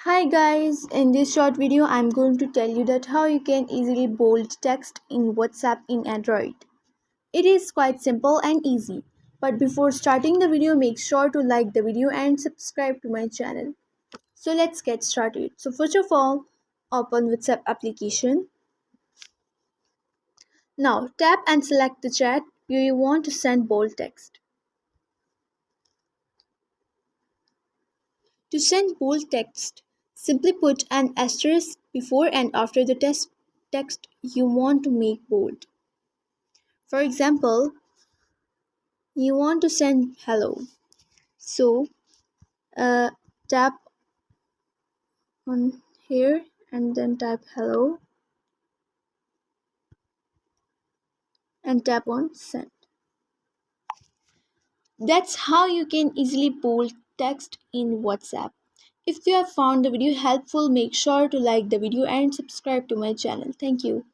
Hi guys, in this short video I'm going to tell you that how you can easily bold text in WhatsApp in Android. It is quite simple and easy. But before starting the video, make sure to like the video and subscribe to my channel. So let's get started. So first of all, open WhatsApp application. Now tap and select the chat where you want to send bold text. To send bold text, simply put an asterisk before and after the text you want to make bold. For example, you want to send hello. So uh, tap on here and then type hello and tap on send. That's how you can easily bold text in WhatsApp. If you have found the video helpful, make sure to like the video and subscribe to my channel. Thank you.